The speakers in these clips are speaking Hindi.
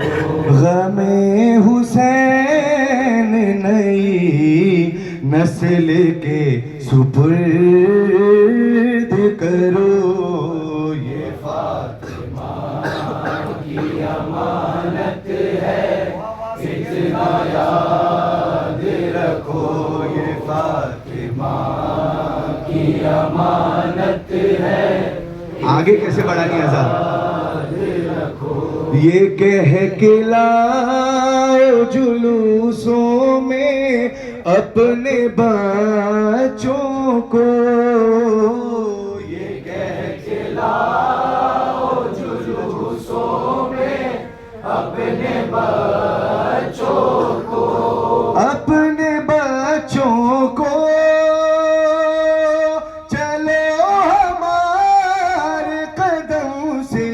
गमे हुसैन नई नस्ल के सुपुर्द करो, ये फातिमा की अमानत है, इतना याद रखो, ये फातिमा की अमानत है। आगे कैसे बढ़ानी आजाद, ये कह के लाओ जुलूसों में अपने बच्चों को, ये कह के लाओ जुलूसों में अपने बच्चों को, अपने बच्चों को, चलो हमारे कदम से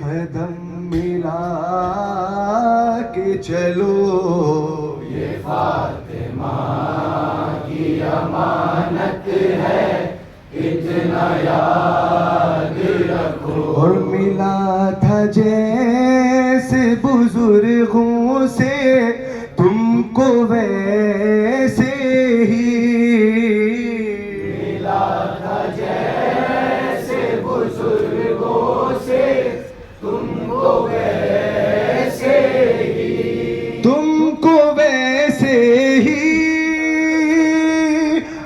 कदम मिला के चलो, ये फातिमा की अमानत है, इतना याद रखो। और मिला था जैसे बुजुर्गों से तुमको वैसे ही, मिला था जैसे बुजुर्गों से तुमको वैसे ही, तुमको वैसे ही।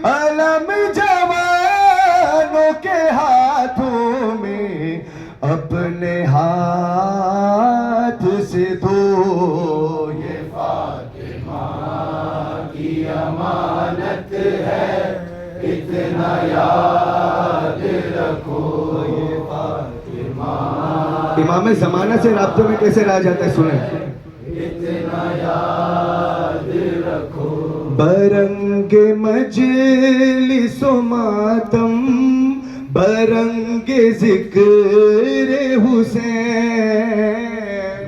अलम जवानों के हाथों में अपने हाथ से दो, ये फातिमा की अमानत है, इतना याद रखो, ये फातिमा। इमाम ज़माना से राब्ते में कैसे रहा जाता है सुने, इतना याद रखो। बरंगे मजलिसो मातम बरंगे जिक्र हुसैन,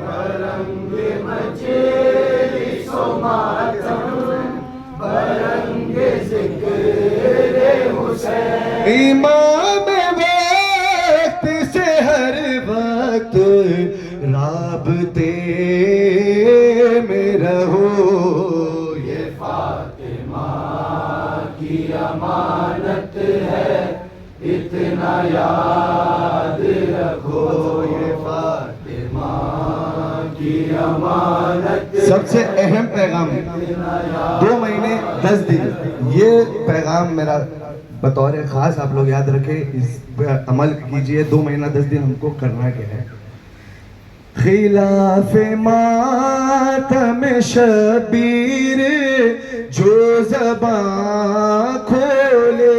बरंगे मजलिसो मातम बरंगे जिक्र हुसैन। इमाम वक्त से हर वक्त राबते में रहो, ये फातिमा की अमानत है, इतना याद रखो, ये फातिमा की अमानत। सबसे अहम पैगाम 2 महीने 10 दिन, ये पैगाम मेरा बतौर खास आप लोग याद रखें, इस पर अमल कीजिए। 2 महीना 10 दिन हमको करना क्या है। खिलाफे मातम शबीर जो ज़बान खोले,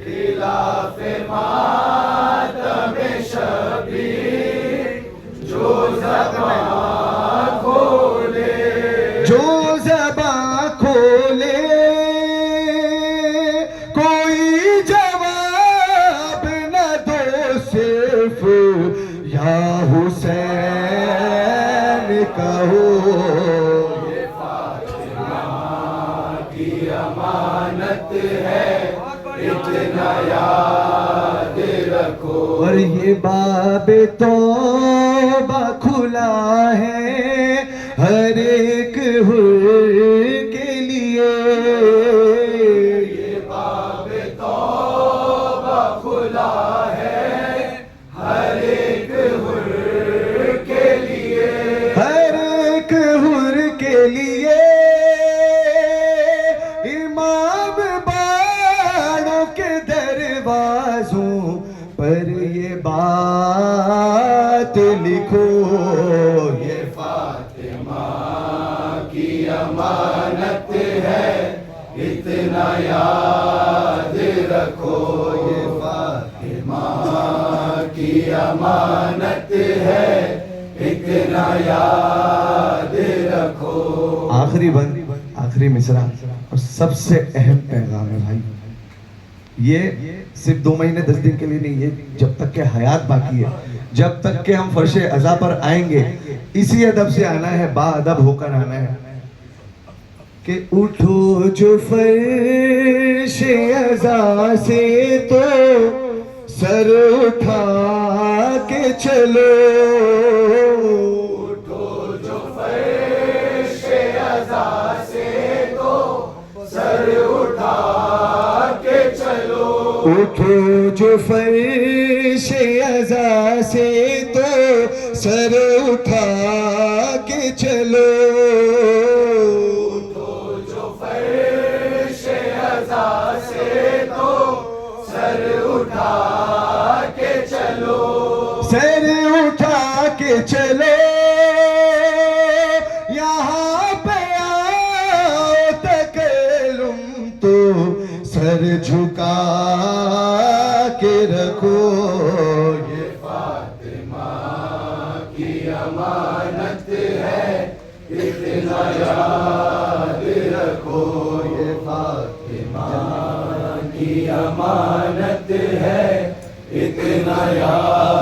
खिलाफे मातम शबीर जो ज़बान खोले, जो ज़बान खोले, कोई जवाब न दो, सिर्फ या हुसैन कहो, ये फातिमा की अमानत है, इतना याद रखो। और ये बाबे तौबा खुला है हर एक हुर के लिए, ये बाबे तौबा खुला है हर एक हुर के लिए, हर एक हुर के लिए। इमाम बाड़ों के दरवाजों पर ये बात लिखो, ये फातिमा की अमानत है, इतना याद रखो, ये फातिमा की अमानत है, इतना याद रखो। आखिरी बंद, आखिरी मिसरा और सबसे अहम पैगाम है भाई, ये सिर्फ 2 महीने 10 दिन के लिए नहीं, ये जब तक के हयात बाकी है, जब तक के हम फर्शे अज़ा पर आएंगे, इसी अदब से आना है, बाअदब होकर आना है कि उठो जो फर्शे अज़ा से तो सर उठा के चलो, जो फर्श अज़ा से तो सर उठा के चलो, उठो जो फर्श अज़ा से तो सर उठा के चलो, सर उठा के चलो। यहाँ पे आओ तकल्लुम तो सर झुका के रखो, ये फातिमा की अमानत है, इतना याद रखो। ये फातिमा की अमानत है, इतना याद